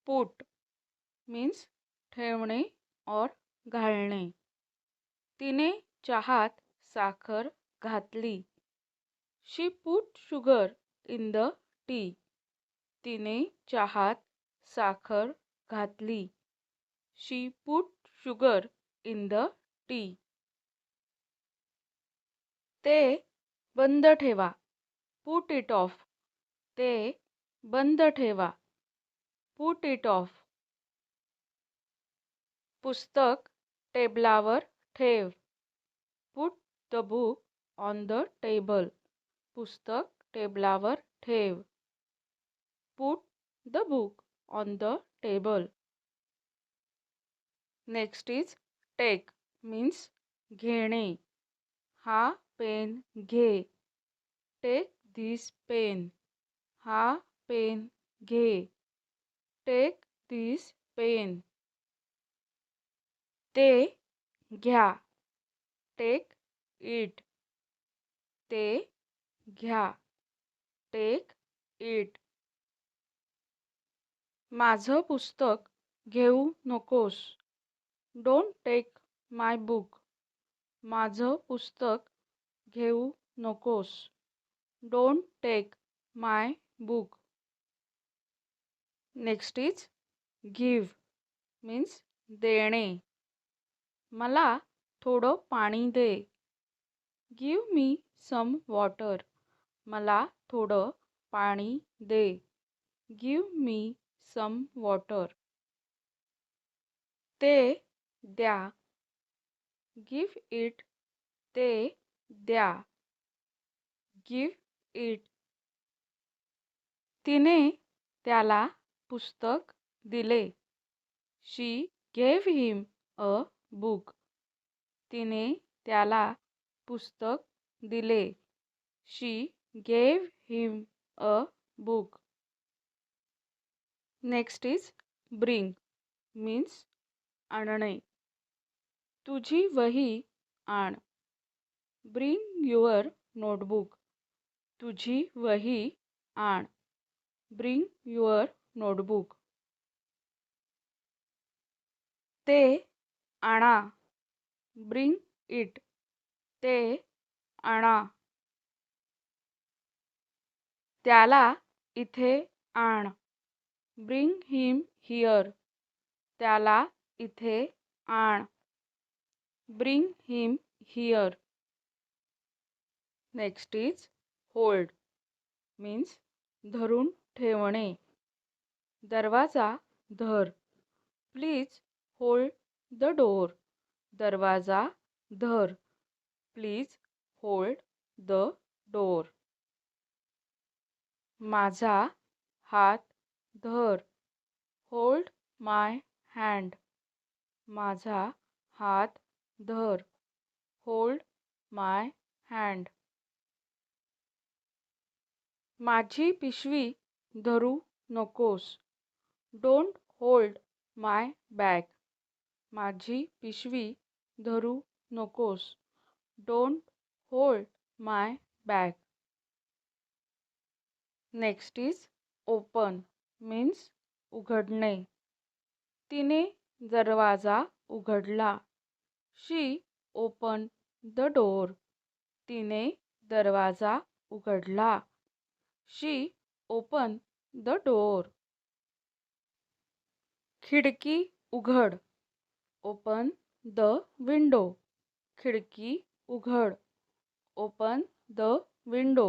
Put means ठेवणे और घालणे. तिने चहात साखर घातली. She put sugar in the tea. तिने चहात साखर घातली. She put sugar in the tea. ते बंद ठेवा. Put it off. ते बंद ठेवा. Put it off. पुस्तक टेबलावर ठेव. Put the book on the table. पुस्तक टेबलावर ठेव. Put the book on the table. Next is take means घेणे. हा पेन घे. Take this pen. हा पेन घे. Take this pen. ते घ्या. Take it. ते घ्या. Take it. माझं पुस्तक घेऊ नकोस. Don't take my book. माझं पुस्तक घेऊ नकोस. Don't take my book. Next is give means देणे. मला थोडं पाणी दे. Give me some water. मला थोडं पाणी दे. Give me some water. ते द्या. Give it. ते द्या. Give it. तिने त्याला पुस्तक दिले. She gave him a book. तिने त्याला पुस्तक दिले. She gave him a book. Next is bring means आणणे. तुझी वही आण. Bring your notebook. तुझी वही आण. Bring your notebook. ते आणा. Bring it. ते आणा. त्याला इथे आण. Bring him here. त्याला इथे आण. Bring him here. Next is hold means धरून ठेवणे. दरवाजा धर. Please hold the door. दरवाजा धर. Please hold the door. माझा हात धर. होल्ड माय हँड. माझा हात धर. होल्ड माय हँड. माझी पिशवी धरू नकोस. Don't hold my bag. माझी पिशवी धरू नकोस. Don't hold my bag. Next is open means उघडणे. तिने दरवाजा उघडला. शी ओपन द डोर. तिने दरवाजा उघडला. शी ओपन द डोर. खिडकी उघड. Open the window. खिडकी उघड. Open the window.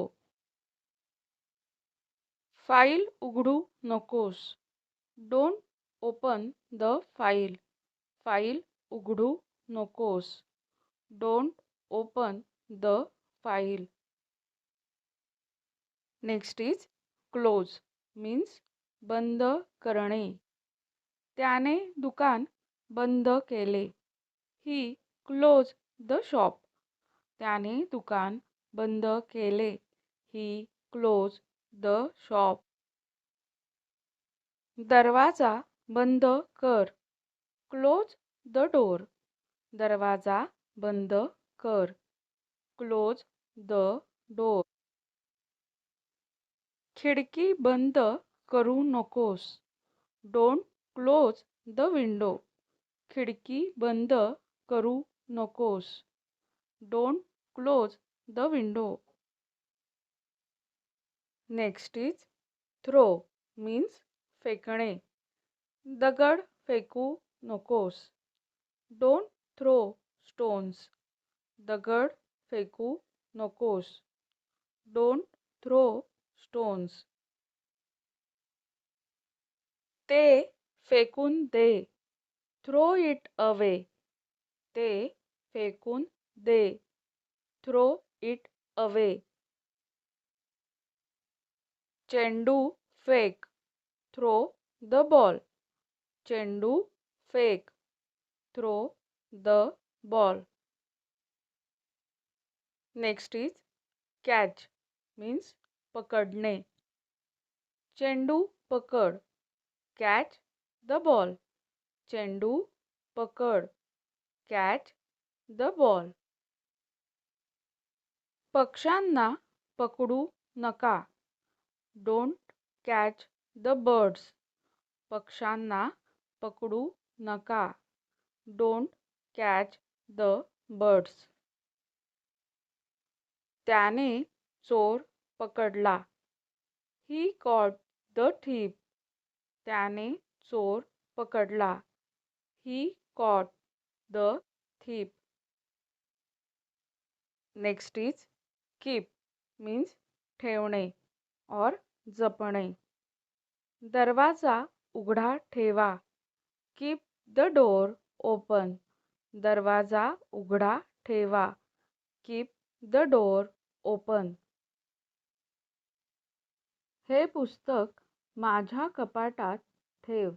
फाईल उघडू नकोस. Don't open the file. File उघडू नकोस. Don't open the file. Next is close means बंद करणे. त्याने दुकान बंद केले. He close the shop. त्याने दुकान बंद केले. He close the shop. दरवाजा बंद कर. Close the door. दरवाजा बंद कर. Close the door. खिडकी बंद करू नकोस. Don't close the window. खिडकी बंद करू नकोस. Don't close the window. Next is throw means फेकणे. दगड फेकू नकोस. Don't throw stones. दगड फेकू नकोस. Don't throw stones. ते फेकून दे. Throw it away. ते फेकून दे. Throw it away. चेंडू फेक. Throw the ball. चेंडू फेक. Throw the ball. Next is catch means पकडणे. चेंडू पकड. Catch the ball. चेंडू पकड. Catch the ball. पक्ष्यांना पकडू नका. Don't catch the birds. पक्ष्यांना पकडू नका. Don't catch the birds. त्याने चोर पकडला. He caught the thief. त्याने चोर पकडला. He caught the thief. Next is keep means ठेवणे और जपणे. दरवाजा उघडा ठेवा. Keep the door open. दरवाजा उघडा ठेवा. Keep the door open. हे पुस्तक माझ्या कपाटात ठेव.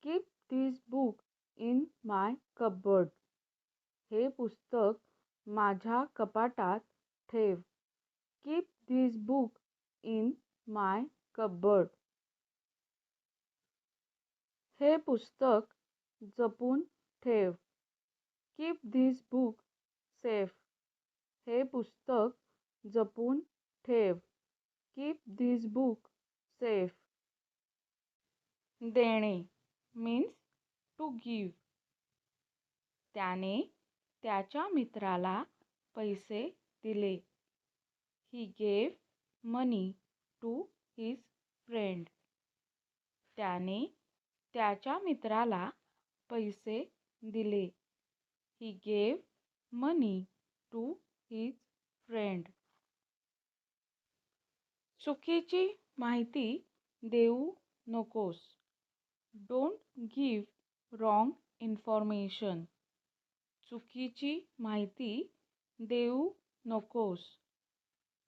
Keep this book in my cupboard. हे पुस्तक माझ्या कपाटात ठेव. Keep this book in my cupboard. हे पुस्तक जपून ठेव. Keep this book safe. हे पुस्तक जपून ठेव. Keep this book safe. देणे मीन्स टू गिव्ह. त्याने त्याच्या मित्राला पैसे दिले. He gave money to his friend. त्याने त्याच्या मित्राला पैसे दिले. He gave money to his friend. चुकीची माहिती देऊ नकोस. Don't give wrong information. चुकीची माहिती देऊ नकोस.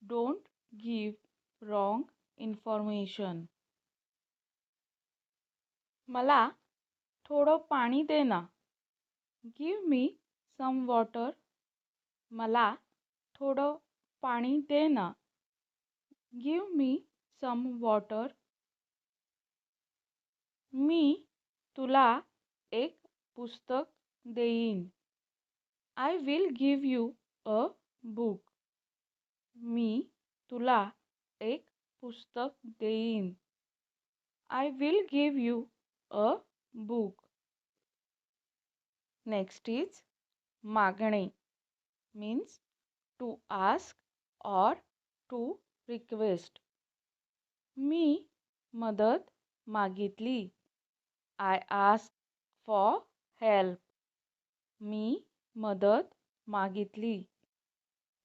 Don't give wrong information. मला थोडं पाणी दे ना. Give me some water. मला थोडं पाणी दे ना. Give me some water. मी तुला एक पुस्तक देईन. I will give you a book. मी तुला एक पुस्तक देईन. I will give you a book. Next is मागणे means to ask or to request. मी मदत मागितली. I ask for help. मी मदत मागितली.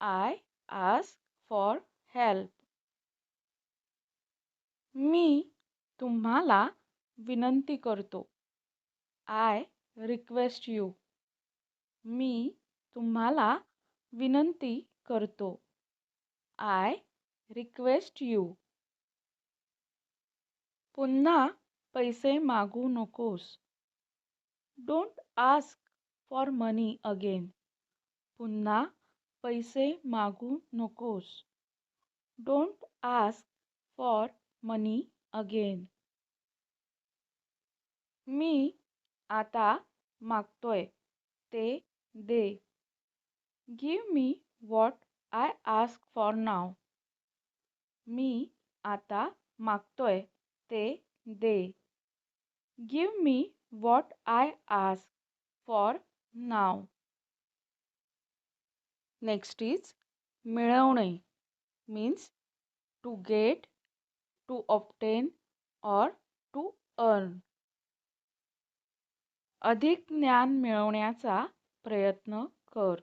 I ask for help. मी तुम्हाला विनंती करतो. I request you. मी तुम्हाला विनंती करतो. I request you. पुन्हा पैसे मागू नकोस. Don't ask for money again. पुन्हा पैसे मागू नकोस. Don't ask for money again. मी आता मागतोय ते दे. Give me what I ask for now. मी आता मागतोय ते दे. Give me what I ask for now. Next is मिळवणे means to get, to obtain or to earn. अधिक ज्ञान मिळवण्याचा प्रयत्न कर.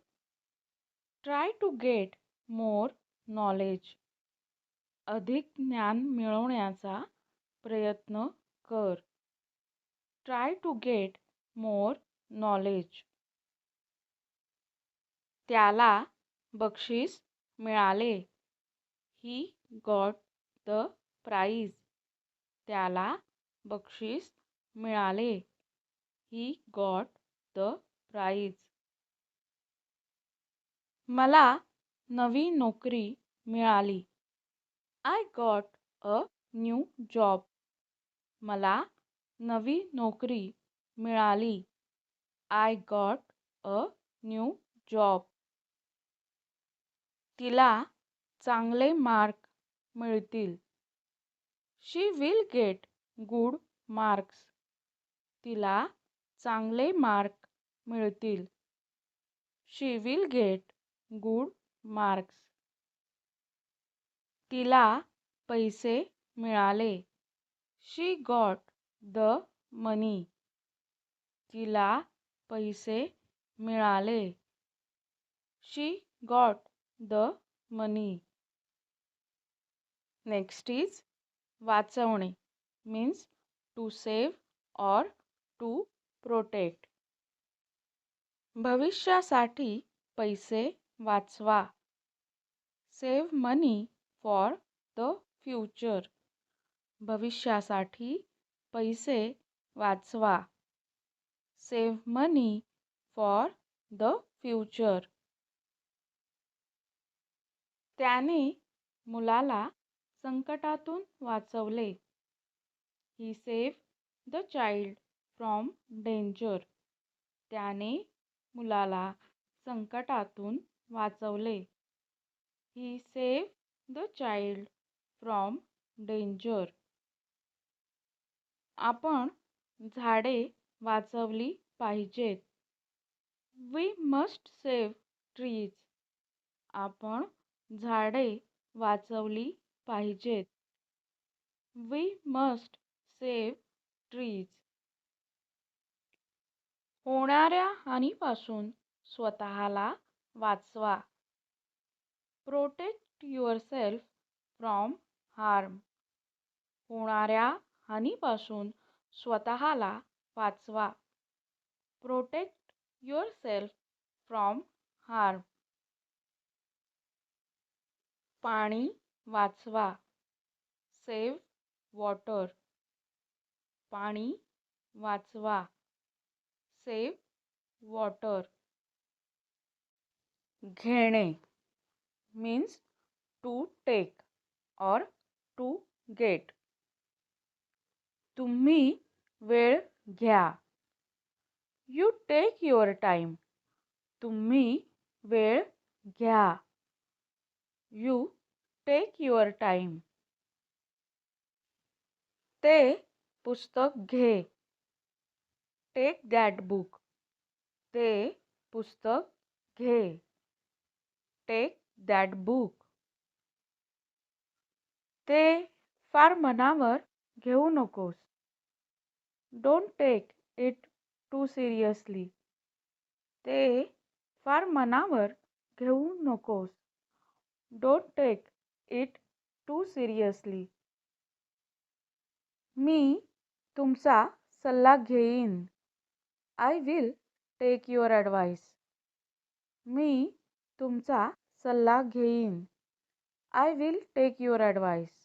Try to get more knowledge. अधिक ज्ञान मिळवण्याचा प्रयत्न कर. Try to get more knowledge. त्याला बक्षीस मिळाले. He got the prize. त्याला बक्षीस मिळाले. He got the prize. मला नवी नोकरी मिळाली. I got a new job. मला नवी नोकरी मिळाली. I got a new job. तिला चांगले मार्क मिळतील. She will get good marks. तिला चांगले मार्क मिळतील. She will get good marks. तिला पैसे मिळाले. She got the money. तिला पैसे मिळाले. She got the money. Next is वाचवणे means to save or to protect. भविष्यासाठी पैसे वाचवा. Save money for the future. भविष्यासाठी पैसे वाचवा. Save money for the future. त्याने मुलाला संकटातून वाचवले. He saved the child from danger. त्याने मुलाला संकटातून वाचवले. He saved the child from danger. आपण झाडे वाचवली पाहिजेत. We must save trees. आपण झाडे वाचवली पाहिजेत. We must save trees. होणाऱ्या हानीपासून स्वतःला वाचवा. Protect yourself from harm. होणाऱ्या हानीपासून स्वतःला वाचवा. Protect yourself from harm. पाणी वाचवा. Save water. पाणी वाचवा. Save water. घेणे means to take or to get. तुम्ही वेळ घ्या. You take your time. तुम्ही वेळ घ्या. You take your time. ते पुस्तक घे. Take that book. ते पुस्तक घे. Take that book. ते फार मनावर घेऊ नकोस. Don't take it too seriously. ते फार मनावर घेऊ नकोस. Don't take it too seriously. मी तुमचा सल्ला घेईन. I will take your advice. मी तुमचा सल्ला घेईन. I will take your advice.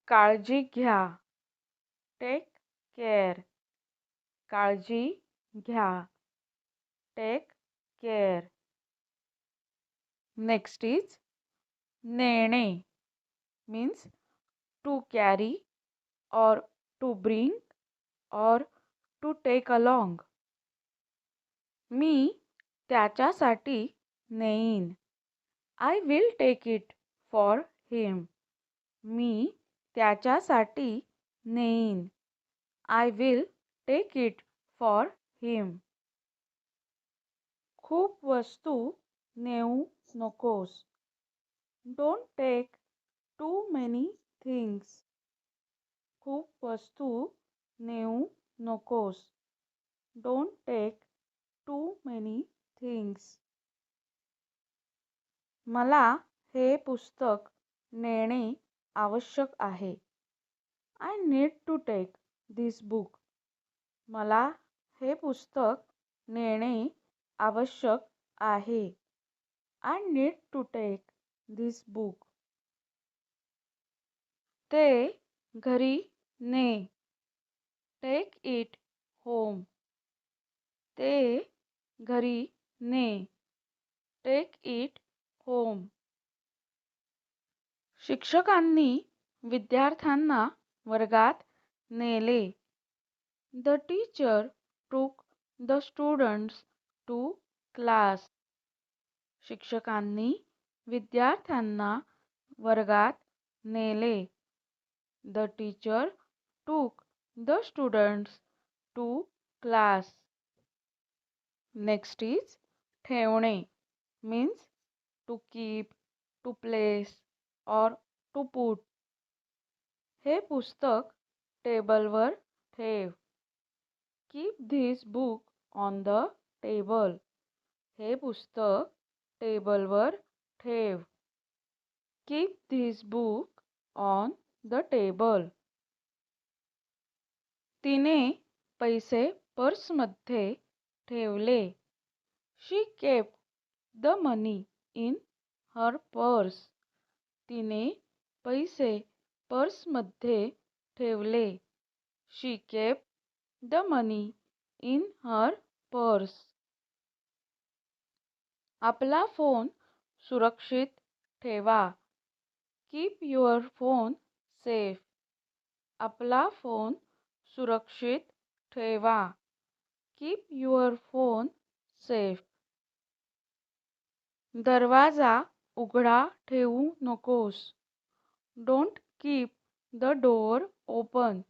काळजी घ्या. Take care. काळजी घ्या. Take care. Next is नेणे means to carry or to bring or to take along. मी त्याच्यासाठी नेईन. I will take it for him. मी त्याच्यासाठी नेईन. I will take it for him. खूप वस्तू नेऊ नकोस. Don't take too many things. खूप वस्तू नेऊ नकोस. Don't take too many things. मला हे पुस्तक नेणे आवश्यक आहे. I need to take this book. मला हे पुस्तक नेणे आवश्यक आहे. I need to take this book. ते घरी ने. Take it home. ते घरी ने. Take it home. शिक्षकांनी विद्यार्थ्यांना वर्गात नेले. The teacher took the students to class. शिक्षकांनी विद्यार्थ्यांना वर्गात नेले. The teacher took the students to class. Next is ठेवणे means to keep, to place or to put. हे पुस्तक टेबलवर ठेव. Keep this book on the table. हे पुस्तक टेबलवर ठेव. Keep this book on the table. तिने पैसे पर्समध्ये ठेवले. She kept the money in her purse. तिने पैसे पर्समध्ये ठेवले. She kept the money in her purse. आपला फोन सुरक्षित ठेवा. Keep your phone safe. आपला फोन सुरक्षित ठेवा. Keep your phone safe. दरवाजा उघडा ठेवू नकोस. Don't keep the door open.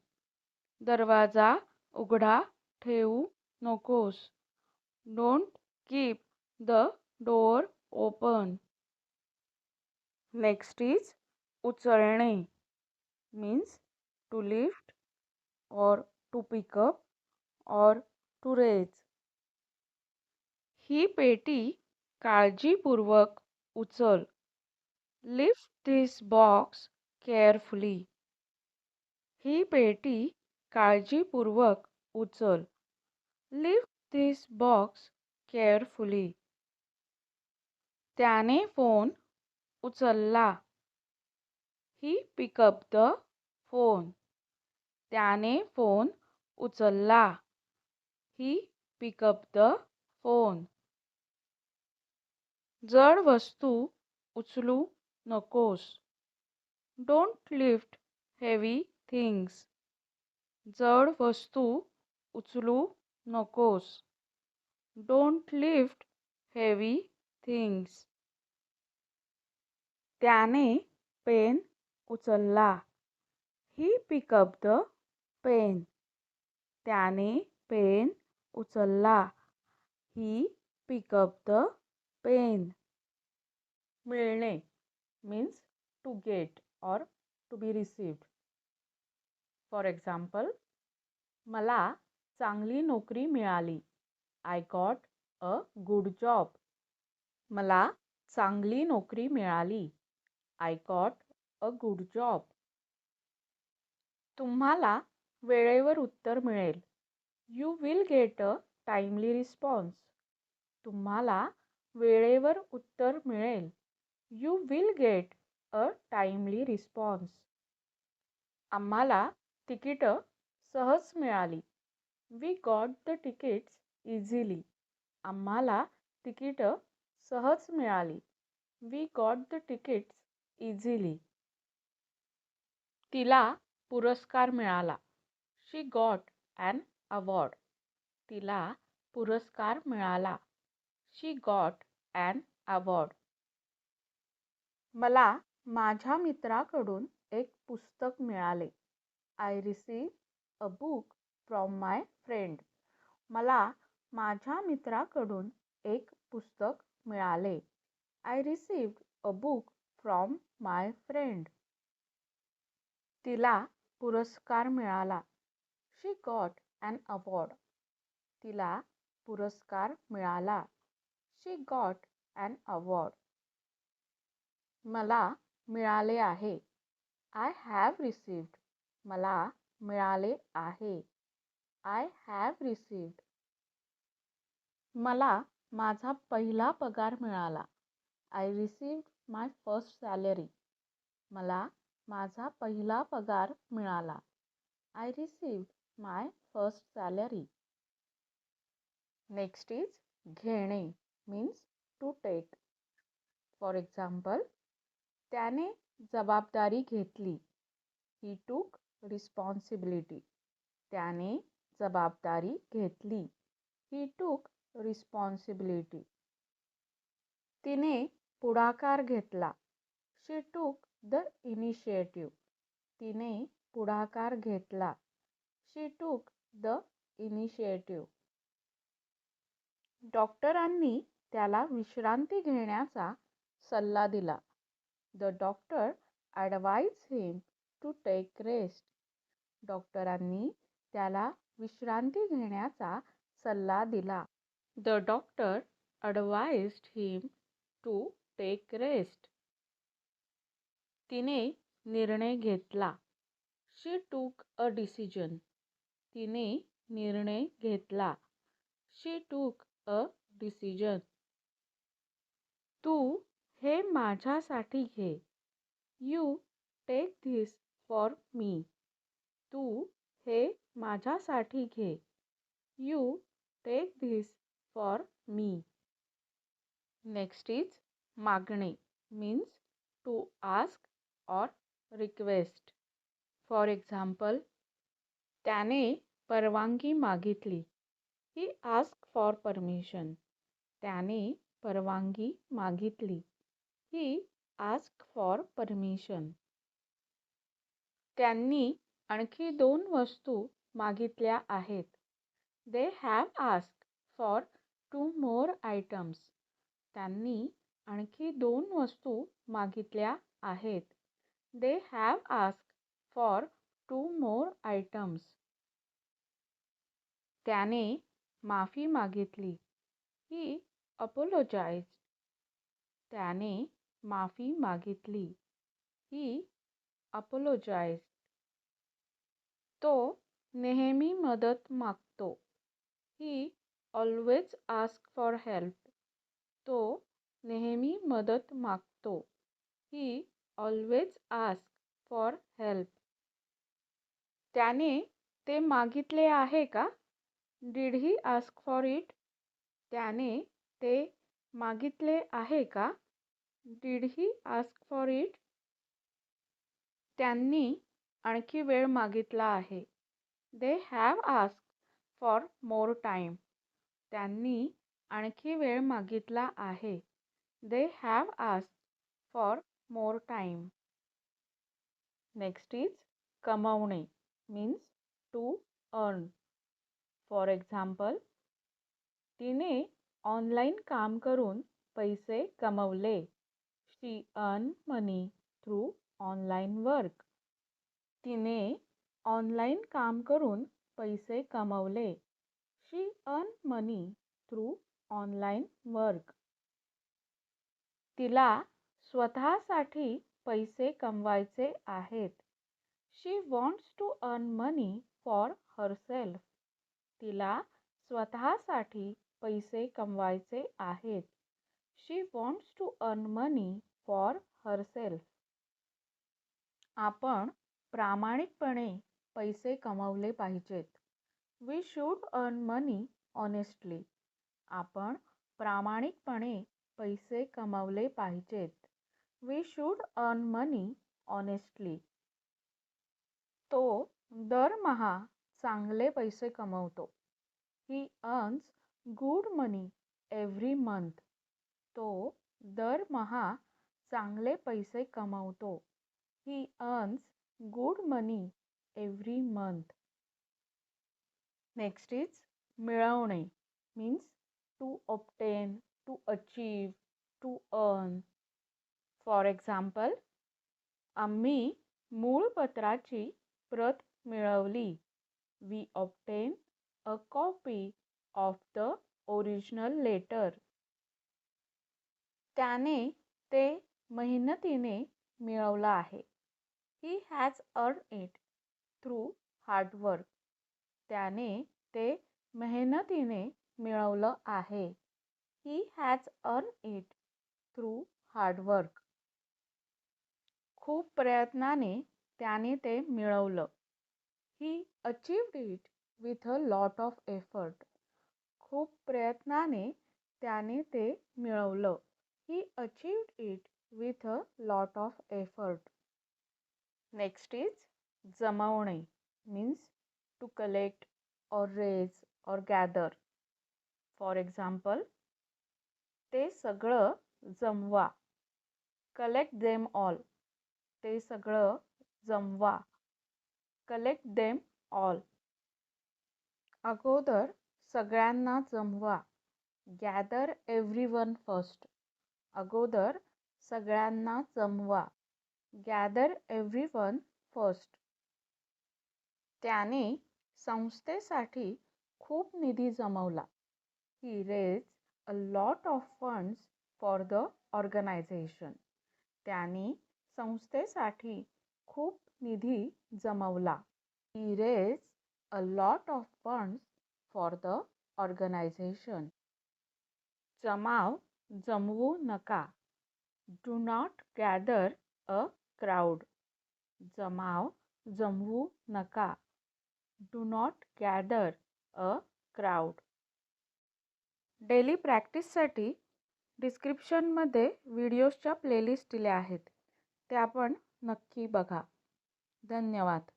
दरवाजा उघडा ठेवू नकोस. Don't keep the door open. Next is उचलणे means to lift or to pick up or to raise. ही पेटी काळजीपूर्वक उचल. Lift this box carefully. ही पेटी काळजीपूर्वक उचल. Lift this box carefully. त्याने फोन उचलला. He picked up the phone. त्याने फोन उचलला. He picked up the phone. जड वस्तू उचलू नकोस. Don't lift heavy things. जड वस्तू उचलू नकोस. Don't lift heavy things. त्याने पेन उचलला. He picked up the pen. त्याने पेन उचलला. He picked up the pen. मिळणे means to get or to be received. For example, मला चांगली नोकरी मिळाली. I got a good job. मला चांगली नोकरी मिळाली. I got a good job. तुम्हाला वेळेवर उत्तर मिळेल. You will get a timely response. तुम्हाला वेळेवर उत्तर मिळेल. You will get a timely response. आम्हाला तिकीट सहज मिळाली. We got the tickets easily. आम्हाला तिकीट सहज मिळाली. We got the tickets easily. तिला पुरस्कार मिळाला. She got an award. तिला पुरस्कार मिळाला. She got an award. मला माझ्या मित्राकडून एक पुस्तक मिळाले. I received a book from my friend. मला माझ्या मित्राकडून एक पुस्तक मिळाले. I received a book from my friend. तिला पुरस्कार मिळाला. शी गॉट ॲन अवॉर्ड. तिला पुरस्कार मिळाला. शी गॉट ॲन अवॉर्ड. मला मिळाले आहे. I have received. मला मिळाले आहे. I have received. मला माझा पहिला पगार मिळाला. I received my first salary. मला माझा पहिला पगार मिळाला. I received my first salary. Next is घेणे means to take. For example, त्याने जबाबदारी घेतली. ही टूक रिस्पॉन्सिबिलिटी. त्याने जबाबदारी घेतली. ही टूक रिस्पॉन्सिबिलिटी. तिने पुढाकार घेतला. शी टूक द इनिशिएटिव्ह. तिने पुढाकार घेतला. शी टूक द इनिशिएटिव्ह. डॉक्टरांनी त्याला विश्रांती घेण्याचा सल्ला दिला. The doctor advised him to take rest. डॉक्टरांनी त्याला विश्रांती घेण्याचा सल्ला दिला. The doctor advised him to take rest. तिने निर्णय घेतला. शी टूक अ डिसिजन. तिने निर्णय घेतला. शी टूक अ डिसिजन. तू हे माझ्यासाठी घे. You take this for me. तू हे माझ्यासाठी घे. You take this for me. Next is मागणे means to ask or request. For example, त्याने परवानगी मागितली. He ask for permission. त्याने परवानगी मागितली. He ask for permission. त्यांनी आणखी 2 वस्तू मागितल्या आहेत. They have asked for 2 more items. त्यांनी आणखी 2 वस्तू मागितल्या आहेत. They have asked for 2 more items. त्याने माफी मागितली. ही apologized. त्याने माफी मागितली. ही apologized. तो नेहमी मदत मागतो. ही always asks for help. तो नेहमी मदत मागतो. ही always asks for help. त्याने ते मागितले आहे का? Did he ask for it? त्याने ते मागितले आहे का? Did he ask for it? त्यांनी आणखी वेळ मागितला आहे. They have asked for more time. त्यांनी आणखी वेळ मागितला आहे. They have asked for more time. Next is कमवणे means to earn. For example, तिने ऑनलाईन काम करून पैसे कमवले. She earn money through online work. तिने ऑनलाईन काम करून पैसे कमवले. She earn money through online work. तिला स्वतःसाठी पैसे कमवायचे आहेत. She wants to earn money for herself. तिला स्वतःसाठी पैसे कमवायचे आहेत. She wants to earn money for herself. आपण प्रामाणिकपणे पैसे कमवले पाहिजेत. We should earn money honestly. आपण प्रामाणिकपणे पैसे कमवले पाहिजेत. We should earn money honestly. तो दरमहा चांगले पैसे कमवतो. He earns good money every month. तो दरमहा चांगले पैसे कमवतो. He earns good money every month. Next is मिळवणे means to obtain, to achieve, to earn. For example, आम्ही मूळ पत्राची प्रत मिळवली. We obtained a copy of the original letter. त्याने ते मेहनतीने मिळवलं आहे. He has earned it through hard work. त्याने ते मेहनतीने मिळवलं आहे. He has earned it through hard work. खूप प्रयत्नाने त्याने ते मिळवलं. He achieved it with a lot of effort. खूप प्रयत्नाने त्याने ते मिळवलं. He achieved it with a lot of effort. Next is जमवणे means to collect or raise or gather. For example, ते सगळं जमवा. Collect them all. ते सगळं जमवा. Collect them all. अगोदर सगळ्यांना जमवा. Gather everyone first. अगोदर सगळ्यांना जमवा. Gather everyone first. त्याने संस्थेसाठी खूप निधी जमवला. He raised a lot of funds for the organization. त्याने संस्थेसाठी खूप निधी जमवला. He raised a lot of funds for the organization. जमाव जमवू नका. Do not gather a crowd. जमाव जमवू नका. Do not gather a crowd. Daily प्रॅक्टिससाठी डिस्क्रिप्शनमध्ये व्हिडिओजच्या प्लेलिस्ट दिल्या आहेत. त्या पण नक्की बघा. धन्यवाद.